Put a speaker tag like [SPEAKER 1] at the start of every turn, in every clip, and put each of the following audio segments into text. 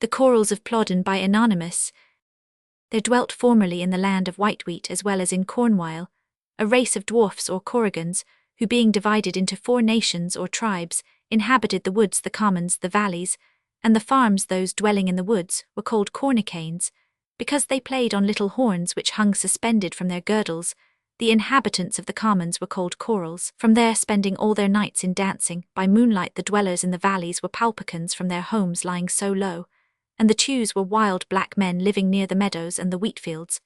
[SPEAKER 1] The Korils of Plauden by Anonymous. There dwelt formerly in the land of Whitewheat as well as in Cornwall, a race of dwarfs or Korrigans, who being divided into 4 nations or tribes, inhabited the woods, the commons, the valleys, and the farms. Those dwelling in the woods were called cornicanes, because they played on little horns which hung suspended from their girdles. The inhabitants of the commons were called Korils, from there spending all their nights in dancing. By moonlight the dwellers in the valleys were palpicans from their homes lying so low, and the Tews were wild black men living near the meadows and the wheat fields.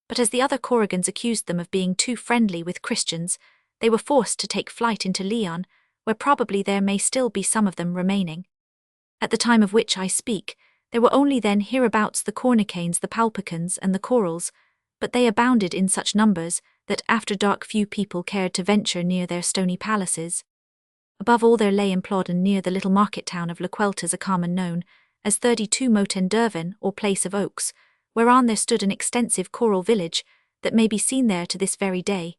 [SPEAKER 1] But as the other Korrigans accused them of being too friendly with Christians, they were forced to take flight into Leon, where probably there may still be some of them remaining. At the time of which I speak, there were only then hereabouts the cornicanes, the palpicans, and the Korils, but they abounded in such numbers that after dark few people cared to venture near their stony palaces. Above all there lay in Plauden near the little market town of Lequeltas a common known as 32 Moten Dervin, or Place of Oaks, whereon there stood an extensive choral village that may be seen there to this very day.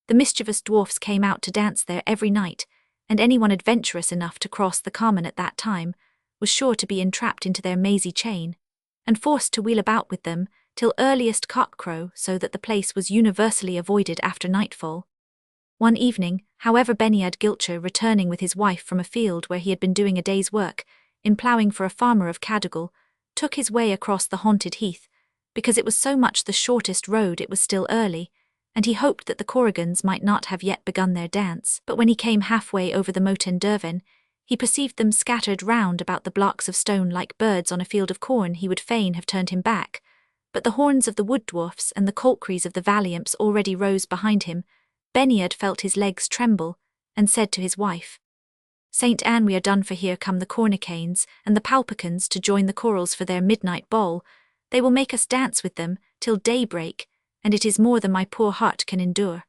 [SPEAKER 1] The mischievous dwarfs came out to dance there every night, and anyone adventurous enough to cross the common at that time was sure to be entrapped into their mazy chain, and forced to wheel about with them till earliest cockcrow, so that the place was universally avoided after nightfall. One evening, however, Benyad Gilcher, returning with his wife from a field where he had been doing a day's work, in ploughing for a farmer of Cadogal, took his way across the haunted heath, because it was so much the shortest road. It was still early, and he hoped that the Korrigans might not have yet begun their dance. But when he came halfway over the Moten Dervin, he perceived them scattered round about the blocks of stone like birds on a field of corn. He would fain have turned him back, but the horns of the wood dwarfs and the colchries of the valley imps already rose behind him. Benyad felt his legs tremble, and said to his wife, "Saint Anne, we are done for. Here come the cornicanes and the palpicans to join the Korils for their midnight ball. They will make us dance with them till daybreak, and it is more than my poor heart can endure."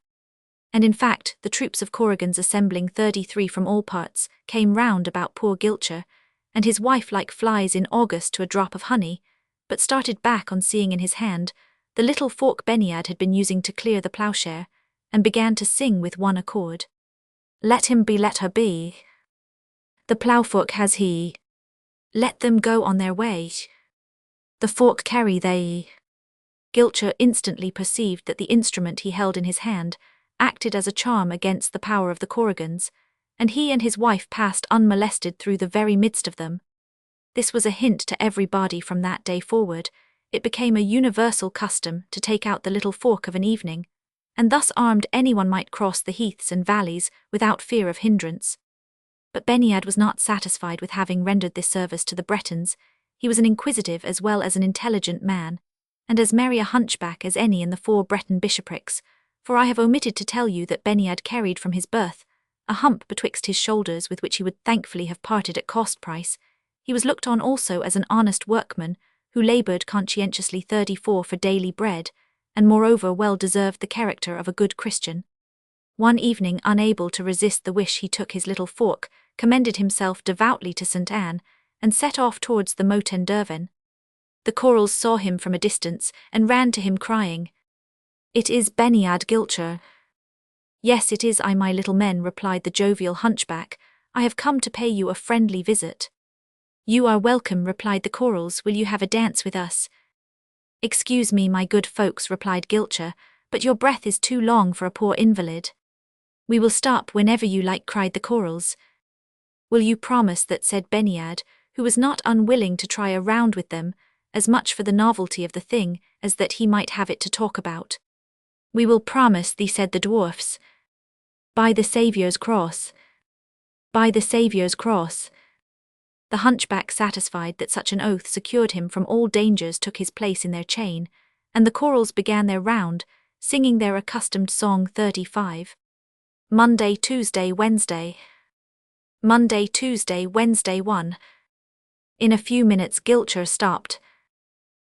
[SPEAKER 1] And in fact, the troops of Korrigans, assembling 33 from all parts, came round about poor Gilcher and his wife like flies in August to a drop of honey, but started back on seeing in his hand the little fork Benyad had been using to clear the ploughshare, and began to sing with one accord. "Let him be, let her be. The ploughfork has he. Let them go on their way. The fork carry they." Gilcher instantly perceived that the instrument he held in his hand acted as a charm against the power of the Korrigans, and he and his wife passed unmolested through the very midst of them. This was a hint to everybody. From that day forward, it became a universal custom to take out the little fork of an evening, and thus armed anyone might cross the heaths and valleys without fear of hindrance. But Benyad was not satisfied with having rendered this service to the Bretons. He was an inquisitive as well as an intelligent man, and as merry a hunchback as any in the 4 Breton bishoprics, for I have omitted to tell you that Benyad carried from his birth a hump betwixt his shoulders with which he would thankfully have parted at cost price. He was looked on also as an honest workman, who laboured conscientiously 34 for daily bread, and moreover well deserved the character of a good Christian. One evening, unable to resist the wish, he took his little fork, commended himself devoutly to St. Anne, and set off towards the Moten Dervin. The Korils saw him from a distance, and ran to him crying, "It is Benyad Gilcher." "Yes, it is I, my little men," replied the jovial hunchback. "I have come to pay you a friendly visit." "You are welcome," replied the Korils. "Will you have a dance with us?" "Excuse me, my good folks," replied Gilcher, "but your breath is too long for a poor invalid." "We will stop whenever you like," cried the Korils. "Will you promise that?" said Benyad, who was not unwilling to try a round with them, as much for the novelty of the thing as that he might have it to talk about. "We will promise thee," said the dwarfs. "By the Saviour's cross. By the Saviour's cross." The hunchback, satisfied that such an oath secured him from all dangers, took his place in their chain, and the Korils began their round, singing their accustomed song 35. Monday, Tuesday, Wednesday. Monday, Tuesday, Wednesday 1. In a few minutes Gilcher stopped.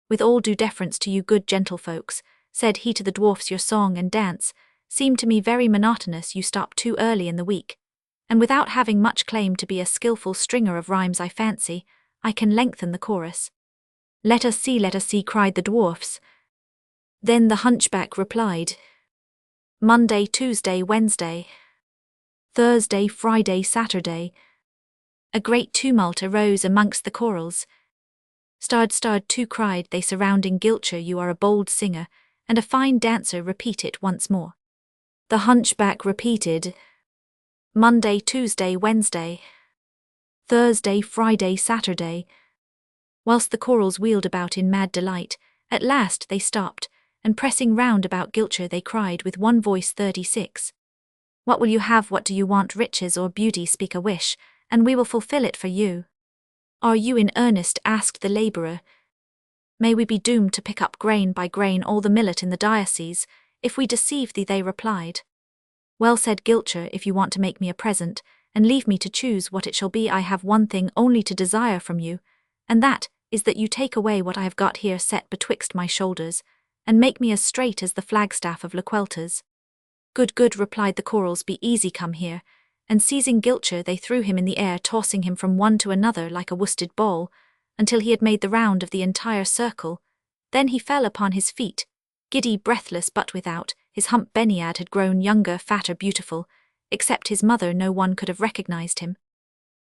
[SPEAKER 1] "With all due deference to you good gentlefolks," said he to the dwarfs, "your song and dance seem to me very monotonous. You stop too early in the week, and without having much claim to be a skilful stringer of rhymes, I fancy I can lengthen the chorus." Let us see," cried the dwarfs. Then the hunchback replied, "Monday, Tuesday, Wednesday, Thursday, Friday, Saturday." A great tumult arose amongst the Korils. Starred too, cried they surrounding Gilcher, you are a bold singer, and a fine dancer, repeat it once more. The hunchback repeated, Monday, Tuesday, Wednesday, Thursday, Friday, Saturday. Whilst the Korils wheeled about in mad delight, at last they stopped, and pressing round about Gilcher they cried with one voice, 36. What will you have? What do you want? Riches or beauty? Speak a wish, and we will fulfill it for you. Are you in earnest? Asked the labourer. May we be doomed to pick up grain by grain all the millet in the diocese, if we deceive thee, they replied. Well said, Gilcher, if you want to make me a present, and leave me to choose what it shall be, I have one thing only to desire from you, and that is that you take away what I have got here set betwixt my shoulders, and make me as straight as the flagstaff of Lequeltas. Good, good, replied the Korils, be easy, come here, and seizing Gilcher they threw him in the air, tossing him from one to another like a worsted ball, until he had made the round of the entire circle. Then he fell upon his feet, giddy, breathless, but without his hump Benyad had grown younger, fatter, beautiful. Except his mother, no one could have recognized him.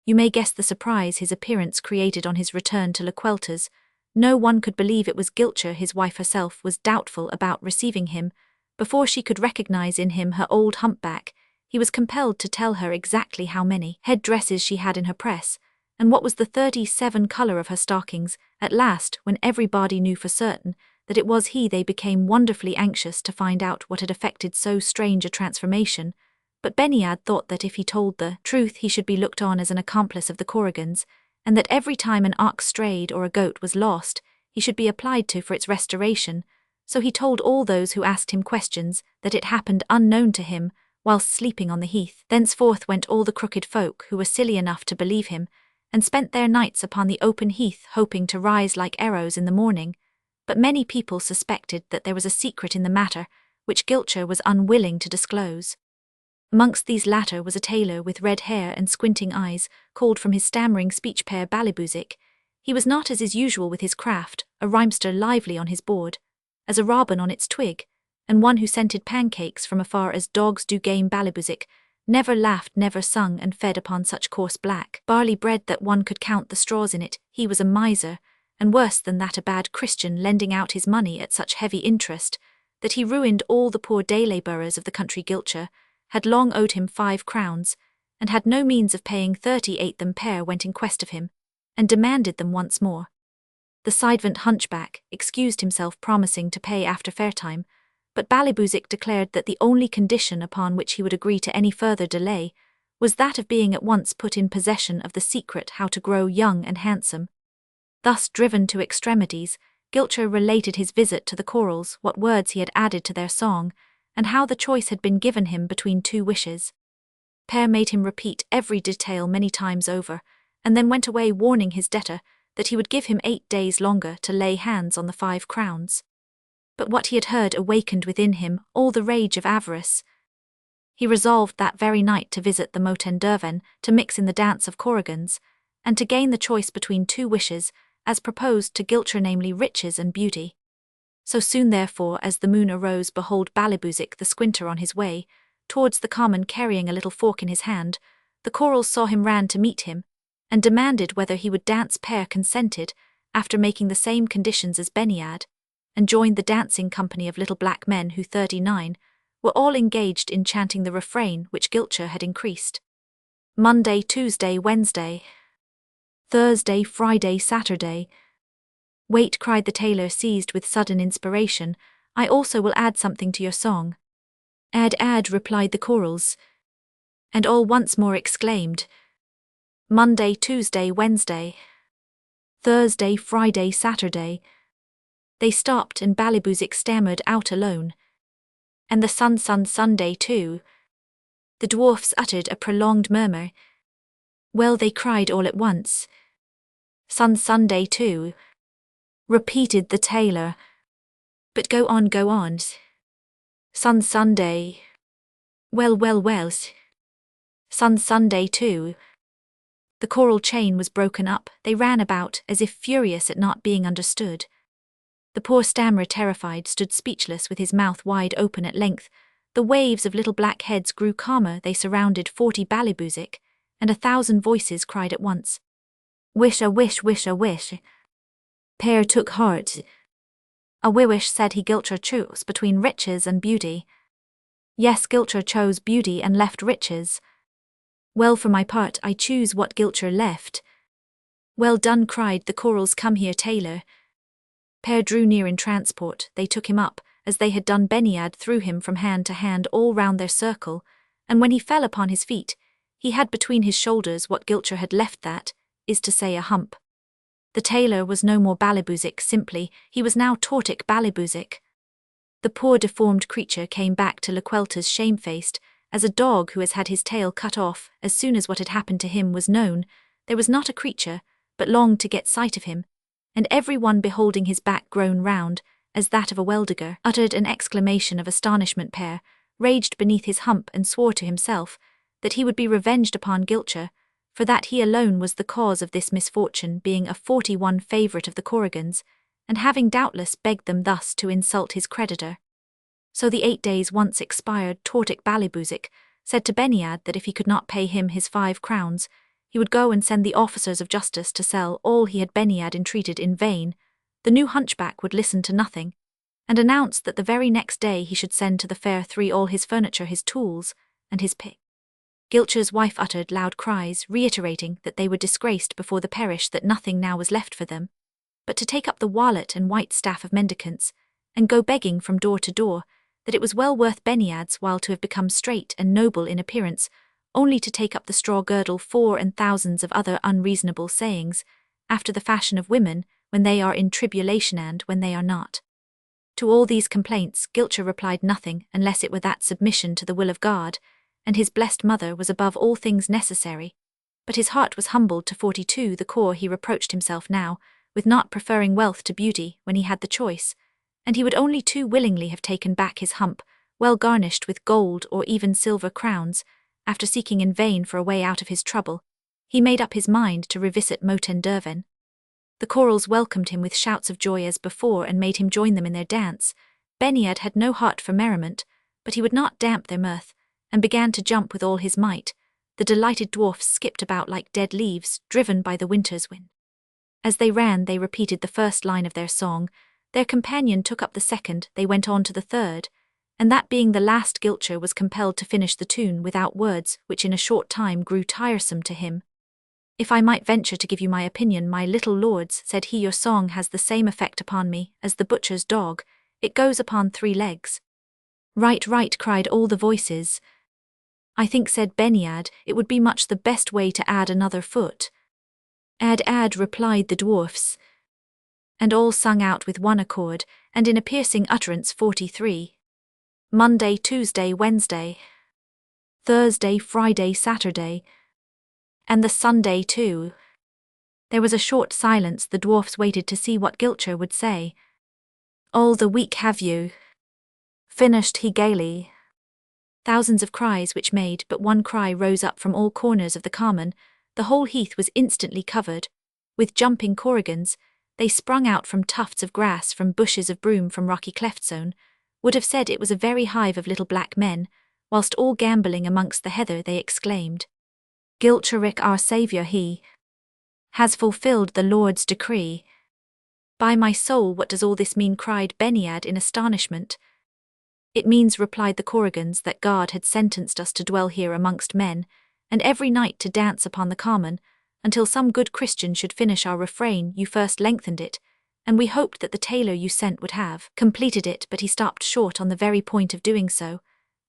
[SPEAKER 1] You may guess the surprise his appearance created on his return to Lequeltas. No one could believe it was Gilcher. His wife herself was doubtful about receiving him. Before she could recognize in him her old humpback, he was compelled to tell her exactly how many head-dresses she had in her press, and what was the 37 colour of her stockings. At last, when everybody knew for certain that it was he, they became wonderfully anxious to find out what had effected so strange a transformation. But Benyad thought that if he told the truth he should be looked on as an accomplice of the Korrigans, and that every time an ox strayed or a goat was lost, he should be applied to for its restoration. So he told all those who asked him questions that it happened unknown to him, whilst sleeping on the heath. Thenceforth went all the crooked folk who were silly enough to believe him, and spent their nights upon the open heath, hoping to rise like arrows in the morning. But many people suspected that there was a secret in the matter, which Gilcher was unwilling to disclose. Amongst these latter was a tailor with red hair and squinting eyes, called from his stammering speech Père Balibuzik. He was not as is usual with his craft, a rhymester lively on his board, as a robin on its twig, and one who scented pancakes from afar as dogs do game. Balibuzik never laughed, never sung, and fed upon such coarse black barley bread that one could count the straws in it. He was a miser, and worse than that, a bad Christian, lending out his money at such heavy interest that he ruined all the poor day labourers of the country. Gilcher had long owed him 5 crowns, and had no means of paying 38 them. Père went in quest of him, and demanded them once more. The sidevant hunchback excused himself, promising to pay after fair time, but Balibuzik declared that the only condition upon which he would agree to any further delay was that of being at once put in possession of the secret how to grow young and handsome. Thus driven to extremities, Gilcher related his visit to the Korils, what words he had added to their song, and how the choice had been given him between 2 wishes. Père made him repeat every detail many times over, and then went away, warning his debtor that he would give him 8 days longer to lay hands on the 5 crowns. But what he had heard awakened within him all the rage of avarice. He resolved that very night to visit the Motenderven, to mix in the dance of Korrigans, and to gain the choice between 2 wishes, as proposed to Gilcher, namely riches and beauty. So soon therefore as the moon arose, behold Balibuzik the squinter on his way towards the common, carrying a little fork in his hand. The Korils saw him, ran to meet him, and demanded whether he would dance. Père consented, after making the same conditions as Benyad, and joined the dancing company of little black men who 39 were all engaged in chanting the refrain which Gilcher had increased. Monday, Tuesday, Wednesday, Thursday, Friday, Saturday. Wait, cried the tailor, seized with sudden inspiration, I also will add something to your song. Add, replied the Korils, and all once more exclaimed, Monday, Tuesday, Wednesday, Thursday, Friday, Saturday. They stopped, and Balibuzik stammered out alone. And the Sunday too. The dwarfs uttered a prolonged murmur. Well, they cried all at once. Sunday too, repeated the tailor. But go on. Sunday. Well. Sunday too. The choral chain was broken up. They ran about, as if furious at not being understood. The poor stammerer, terrified, stood speechless with his mouth wide open. At length, the waves of little black heads grew calmer. They surrounded 40 Balibuzik, and 1,000 voices cried at once, Wish a wish. Per took heart. A wish said he Gilcher chose between riches and beauty. Yes, Gilcher chose beauty and left riches. Well, for my part, I choose what Gilcher left. Well done, cried the Korils, come here, tailor. Per drew near in transport, they took him up, as they had done Benyad, threw him from hand to hand all round their circle, and when he fell upon his feet, he had between his shoulders what Gilcher had left, that is to say, a hump. The tailor was no more Balibuzik simply, he was now Tortic Balibuzik. The poor deformed creature came back to Lequeltas shamefaced, as a dog who has had his tail cut off. As soon as what had happened to him was known, there was not a creature, but longed to get sight of him, and every one beholding his back grown round, as that of a well-digger, uttered an exclamation of astonishment. Per raged beneath his hump and swore to himself that he would be revenged upon Gilcher, for that he alone was the cause of this misfortune, being a 41 favourite of the Korrigans, and having doubtless begged them thus to insult his creditor. So the 8 days once expired, Tortic Balibuzik said to Benyad that if he could not pay him his 5 crowns, he would go and send the officers of justice to sell all he had. Benyad entreated in vain. The new hunchback would listen to nothing, and announced that the very next day he should send to the fair 3 all his furniture, his tools, and his pick. Gilcher's wife uttered loud cries, reiterating that they were disgraced before the parish, that nothing now was left for them but to take up the wallet and white staff of mendicants, and go begging from door to door, that it was well worth Benyad's while to have become straight and noble in appearance, only to take up the straw girdle for, and thousands of other unreasonable sayings, after the fashion of women, when they are in tribulation and when they are not. To all these complaints Gilcher replied nothing, unless it were that submission to the will of God, and his blessed mother was above all things necessary. But his heart was humbled to 42 the core. He reproached himself now with not preferring wealth to beauty when he had the choice, and he would only too willingly have taken back his hump, well garnished with gold or even silver crowns. After seeking in vain for a way out of his trouble, he made up his mind to revisit Moten Derven. The Korils welcomed him with shouts of joy as before, and made him join them in their dance. Benyad had no heart for merriment, but he would not damp their mirth, and began to jump with all his might. The delighted dwarfs skipped about like dead leaves, driven by the winter's wind. As they ran, they repeated the first line of their song. Their companion took up the second, they went on to the third, and that being the last, Gilcher was compelled to finish the tune without words, which in a short time grew tiresome to him. If I might venture to give you my opinion, my little lords, said he, your song has the same effect upon me as the butcher's dog, it goes upon 3 legs. Right, right, cried all the voices. I think, said Benyad, it would be much the best way to add another foot. Add, replied the dwarfs. And all sung out with one accord, and in a piercing utterance 43. Monday, Tuesday, Wednesday, Thursday, Friday, Saturday, and the Sunday too. There was a short silence. The dwarfs waited to see what Gilcher would say. All the week have you? Finished he gaily. Thousands of cries, which made but one cry, rose up from all corners of the common. The whole heath was instantly covered with jumping Korrigans. They sprung out from tufts of grass, from bushes of broom, from rocky cleft zone. Would have said it was a very hive of little black men, whilst all gambolling amongst the heather they exclaimed, Gilcheric, our saviour, he has fulfilled the Lord's decree. By my soul, what does all this mean? Cried Benyad in astonishment. It means, replied the Korrigans, that God had sentenced us to dwell here amongst men, and every night to dance upon the common, until some good Christian should finish our refrain. You first lengthened it, and we hoped that the tailor you sent would have completed it, but he stopped short on the very point of doing so,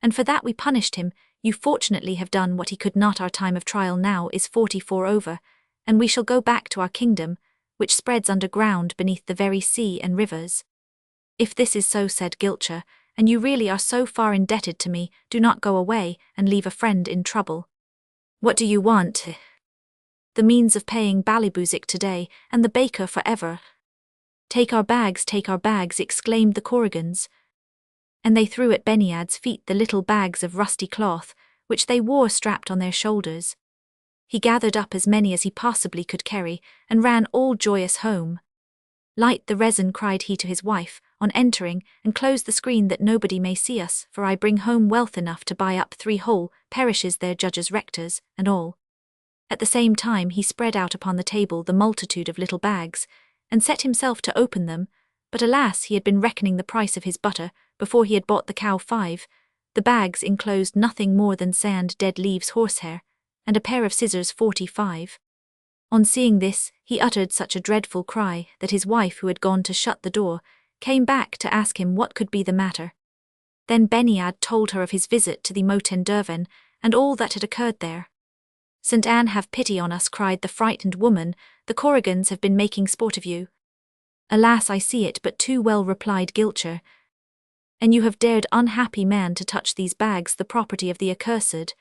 [SPEAKER 1] and for that we punished him. You fortunately have done what he could not. Our time of trial now is 44 over, and we shall go back to our kingdom, which spreads underground beneath the very sea and rivers. If this is so, said Gilcher, and you really are so far indebted to me, do not go away and leave a friend in trouble. What do you want? The means of paying Balibuzik today, and the baker forever. Take our bags, exclaimed the Korrigans. And they threw at Benyad's feet the little bags of rusty cloth, which they wore strapped on their shoulders. He gathered up as many as he possibly could carry, and ran all joyous home. Light the resin, cried he to his wife, on entering, and close the screen that nobody may see us, for I bring home wealth enough to buy up 3 whole parishes, their judges, rectors, and all. At the same time he spread out upon the table the multitude of little bags, and set himself to open them, but alas, he had been reckoning the price of his butter before he had bought the cow 5. The bags enclosed nothing more than sand, dead leaves, horsehair, and a pair of scissors 45. On seeing this, he uttered such a dreadful cry that his wife, who had gone to shut the door, came back to ask him what could be the matter. Then Beniad told her of his visit to the Moten Derven and all that had occurred there. "St. Anne, have pity on us," cried the frightened woman, "the Korrigans have been making sport of you." "Alas, I see it but too well," replied Gilcher. "And you have dared, unhappy man, to touch these bags, the property of the accursed."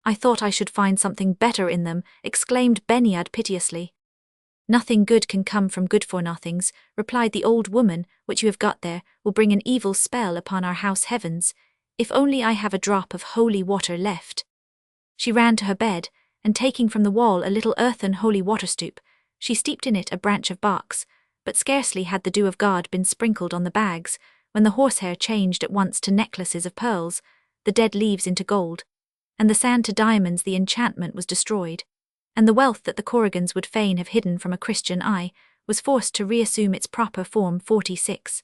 [SPEAKER 1] "I thought I should find something better in them," exclaimed Beniad piteously. "Nothing good can come from good-for-nothings," replied the old woman. "What you have got there will bring an evil spell upon our house heavens. If only I have a drop of holy water left." She ran to her bed, and taking from the wall a little earthen holy water stoup, she steeped in it a branch of box, but scarcely had the dew of God been sprinkled on the bags, when the horsehair changed at once to necklaces of pearls, the dead leaves into gold, and the sand to diamonds. The enchantment was destroyed, and the wealth that the Korrigans would fain have hidden from a Christian eye was forced to reassume its proper form. 46.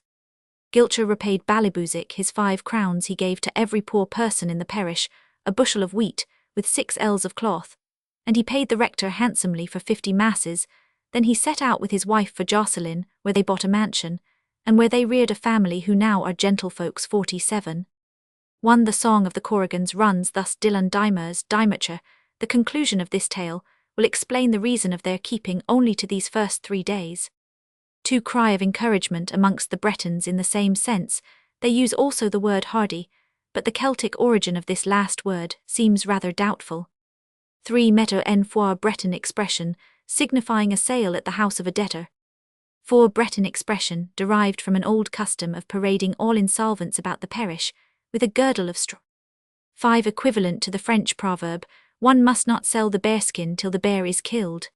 [SPEAKER 1] Gilcher repaid Balibuzik his 5 crowns he gave to every poor person in the parish, a bushel of wheat, with 6 ells of cloth, and he paid the rector handsomely for 50 masses. Then he set out with his wife for Jocelyn, where they bought a mansion, and where they reared a family who now are gentlefolks. 47. 1. The song of the Korrigans runs thus: Dylan Dimers, Dimecher. The conclusion of this tale will explain the reason of their keeping only to these first 3 days. 2. Cry of encouragement amongst the Bretons. In the same sense, they use also the word hardy, but the Celtic origin of this last word seems rather doubtful. 3. Mettre en foi, Breton expression, signifying a sale at the house of a debtor. 4. Breton expression, derived from an old custom of parading all insolvents about the parish, with a girdle of straw. 5. Equivalent to the French proverb, "One must not sell the bearskin till the bear is killed."